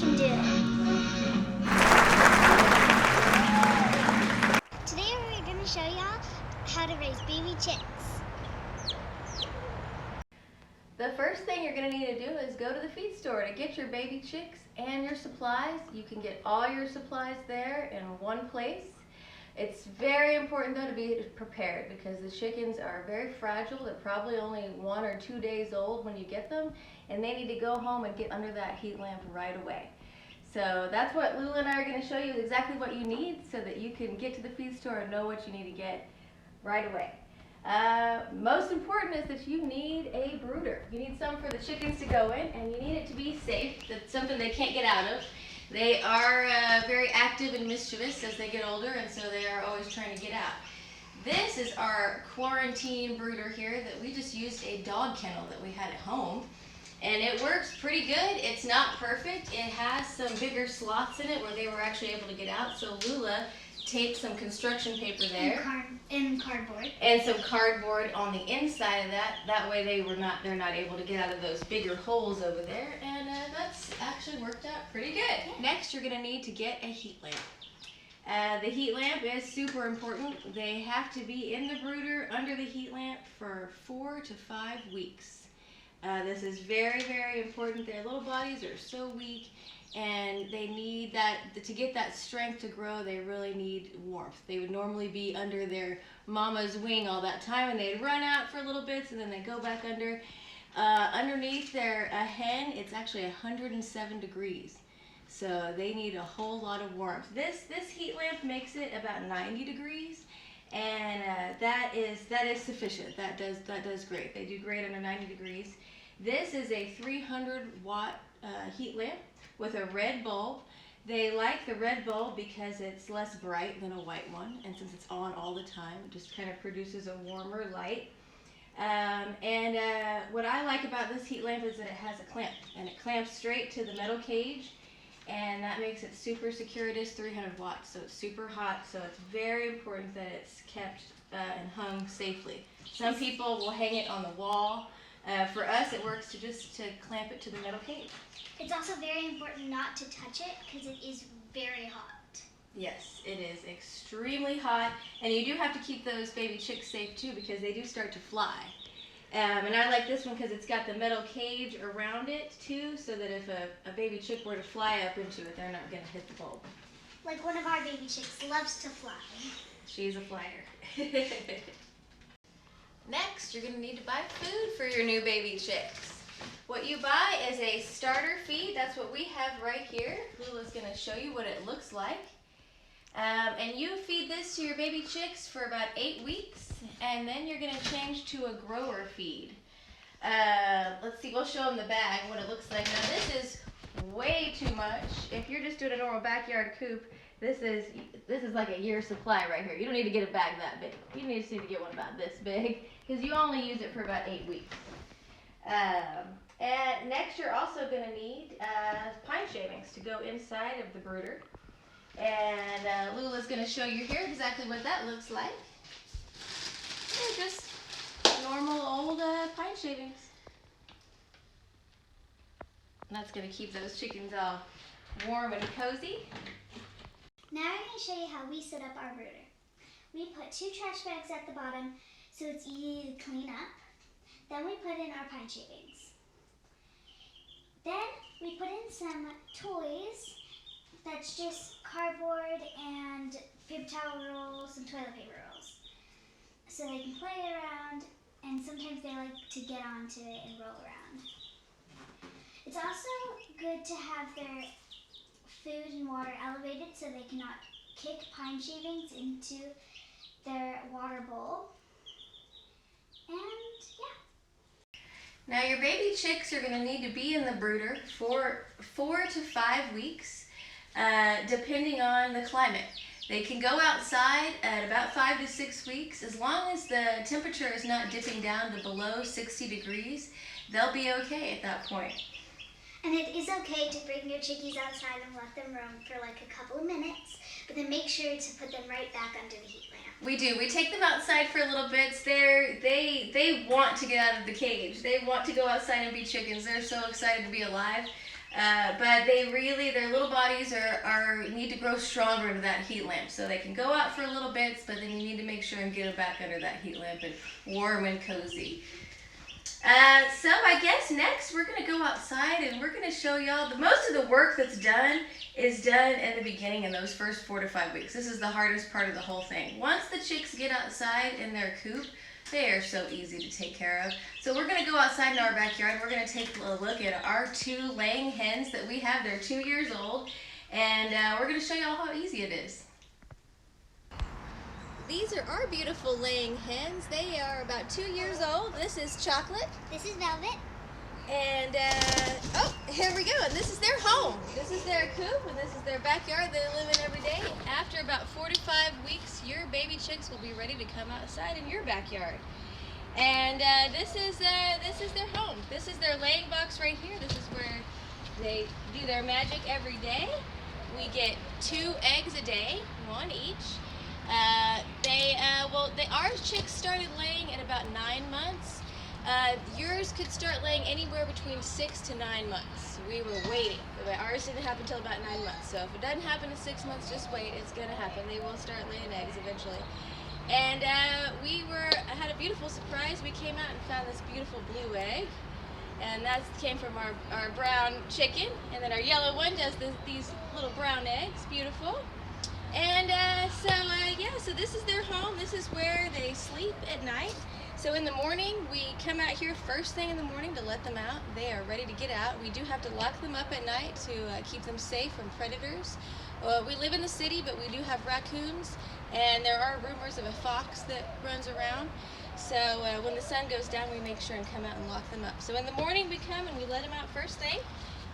can do it. Today we're going to show y'all how to raise baby chicks. The first thing you're going to need to do is go to the feed store to get your baby chicks and your supplies. You can get all your supplies there in one place. It's very important though to be prepared because the chickens are very fragile. They're probably only 1 or 2 days old when you get them, and they need to go home and get under that heat lamp right away. So that's what Lula and I are going to show you, exactly what you need so that you can get to the feed store and know what you need to get right away. Most important is that you need a brooder. You need some for the chickens to go in, and you need it to be safe. That's something they can't get out of. They are very active and mischievous as they get older, and so they are always trying to get out. This is our quarantine brooder here that we just used a dog kennel that we had at home. And it works pretty good. It's not perfect. It has some bigger slots in it where they were actually able to get out. So Lula taped some construction paper there. And cardboard. And some cardboard on the inside of that. That way they're not able to get out of those bigger holes over there. And that's actually worked out pretty good. Yeah. Next, you're going to need to get a heat lamp. The heat lamp is super important. They have to be in the brooder under the heat lamp for 4 to 5 weeks. This is very, very important. Their little bodies are so weak, and they need that, to get that strength to grow, they really need warmth. They would normally be under their mama's wing all that time, and they'd run out for little bits, and then they go back under. Underneath their hen, it's actually 107 degrees. So they need a whole lot of warmth. This heat lamp makes it about 90 degrees, and that is sufficient. That does great. They do great under 90 degrees. This is a 300-watt heat lamp with a red bulb. They like the red bulb because it's less bright than a white one, and since it's on all the time, it just kind of produces a warmer light. What I like about this heat lamp is that it has a clamp, and it clamps straight to the metal cage, and that makes it super secure. It is 300 watts, so it's super hot, so it's very important that it's kept and hung safely. Some people will hang it on the wall. For us, it works to clamp it to the metal cage. It's also very important not to touch it because it is very hot. Yes, it is extremely hot, and you do have to keep those baby chicks safe too because they do start to fly. And I like this one because it's got the metal cage around it too, so that if a baby chick were to fly up into it, they're not going to hit the bulb. Like one of our baby chicks loves to fly. She's a flyer. Next, you're going to need to buy food for your new baby chicks. What you buy is a starter feed. That's what we have right here. Lula's going to show you what it looks like. And you feed this to your baby chicks for about 8 weeks, and then you're going to change to a grower feed. Let's see, we'll show them the bag, what it looks like. Now this is way too much. If you're just doing a normal backyard coop, this is like a year's supply right here. You don't need to get a bag that big. You just need to get one about this big because you only use it for about 8 weeks. And next you're also going to need pine shavings to go inside of the brooder. And Lula's going to show you here exactly what that looks like. They're just normal old pine shavings. And that's going to keep those chickens all warm and cozy. Now I'm going to show you how we set up our brooder. We put 2 trash bags at the bottom so it's easy to clean up. Then we put in our pine shavings. Then we put in some toys. That's just cardboard and paper towel rolls and toilet paper rolls. So they can play around, and sometimes they like to get onto it and roll around. It's also good to have their food and water elevated so they cannot kick pine shavings into their water bowl. And yeah. Now your baby chicks are going to need to be in the brooder for 4 to 5 weeks, depending on the climate. They can go outside at about 5 to 6 weeks. As long as the temperature is not dipping down to below 60 degrees, they'll be okay at that point. And it is okay to bring your chickies outside and let them roam for like a couple of minutes, but then make sure to put them right back under the heat lamp. We do. We take them outside for a little bit. They want to get out of the cage. They want to go outside and be chickens. They're so excited to be alive. But their little bodies need to grow stronger into that heat lamp. So they can go out for a little bit, but then you need to make sure and get them back under that heat lamp and warm and cozy. So I guess next we're going to go outside and we're going to show y'all most of the work that's done is done in the beginning in those first 4 to 5 weeks. This is the hardest part of the whole thing. Once the chicks get outside in their coop, they are so easy to take care of. So we're going to go outside in our backyard. We're going to take a look at our 2 laying hens that we have. They're 2 years old, and we're going to show y'all how easy it is. These are our beautiful laying hens. They are about 2 years old. This is Chocolate. This is Velvet. And, here we go. And this is their home. This is their coop, and this is their backyard they live in every day. After about 4 to 5 weeks, your baby chicks will be ready to come outside in your backyard. And this is their home. This is their laying box right here. This is where they do their magic every day. We get 2 eggs a day, 1 each. Our chicks started laying at about 9 months. Yours could start laying anywhere between 6 to 9 months. We were waiting, but ours didn't happen until about 9 months. So if it doesn't happen in 6 months, just wait. It's gonna happen. They will start laying eggs eventually. And I had a beautiful surprise. We came out and found this beautiful blue egg, and that came from our brown chicken. And then our yellow one does these little brown eggs. Beautiful. And so this is their home. This is where they sleep at night. So in the morning, we come out here first thing in the morning to let them out. They are ready to get out. We do have to lock them up at night to keep them safe from predators. We live in the city, but we do have raccoons, and there are rumors of a fox that runs around. So when the sun goes down, we make sure and come out and lock them up. So in the morning, we come and we let them out first thing.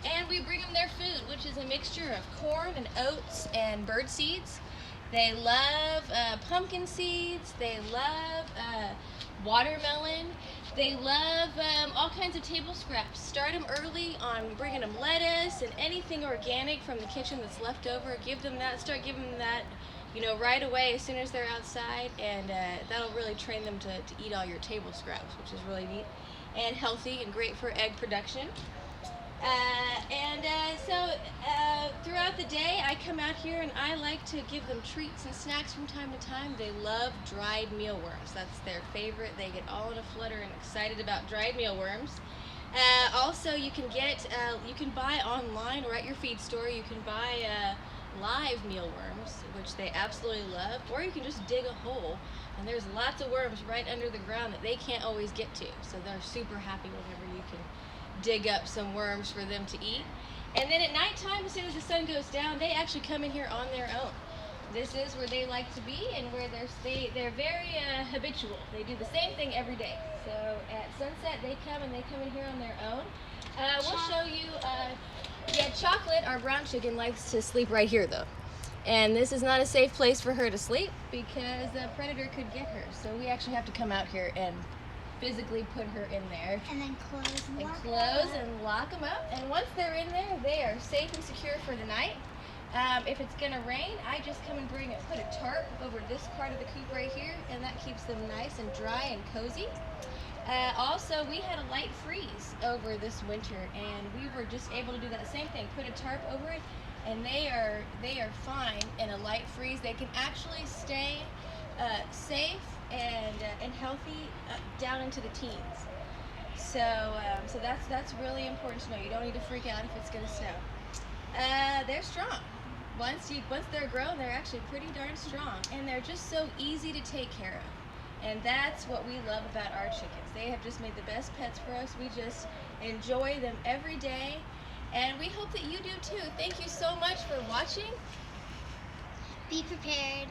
And we bring them their food, which is a mixture of corn and oats and bird seeds. They love pumpkin seeds. They love watermelon. They love all kinds of table scraps. Start them early on bringing them lettuce and anything organic from the kitchen that's left over. Give them that. Start giving them that, right away as soon as they're outside, and that'll really train them to eat all your table scraps, which is really neat and healthy and great for egg production. So throughout the day, I come out here and I like to give them treats and snacks from time to time. They love dried mealworms. That's their favorite. They get all in a flutter and excited about dried mealworms. Also, you can buy online or at your feed store. You can buy live mealworms, which they absolutely love, or you can just dig a hole, and there's lots of worms right under the ground that they can't always get to. So they're super happy whenever you can dig up some worms for them to eat. And then at nighttime, as soon as the sun goes down, they actually come in here on their own. This is where they like to be, and where they're very habitual. They do the same thing every day. So at sunset, they come in here on their own. We'll show you. Chocolate, our brown chicken, likes to sleep right here though. And this is not a safe place for her to sleep because a predator could get her. So we actually have to come out here and physically put her in there. And then close and lock them up. And once they're in there, they are safe and secure for the night. If it's gonna rain, I just come and put a tarp over this part of the coop right here, and that keeps them nice and dry and cozy. Also, we had a light freeze over this winter, and we were just able to do that same thing. Put a tarp over it, and they are fine in a light freeze. They can actually stay safe and healthy down into the teens. So that's really important to know. You don't need to freak out if it's gonna snow. They're strong. Once they're grown, they're actually pretty darn strong, and they're just so easy to take care of. And that's what we love about our chickens. They have just made the best pets for us. We just enjoy them every day, and we hope that you do too. Thank you so much for watching. Be prepared.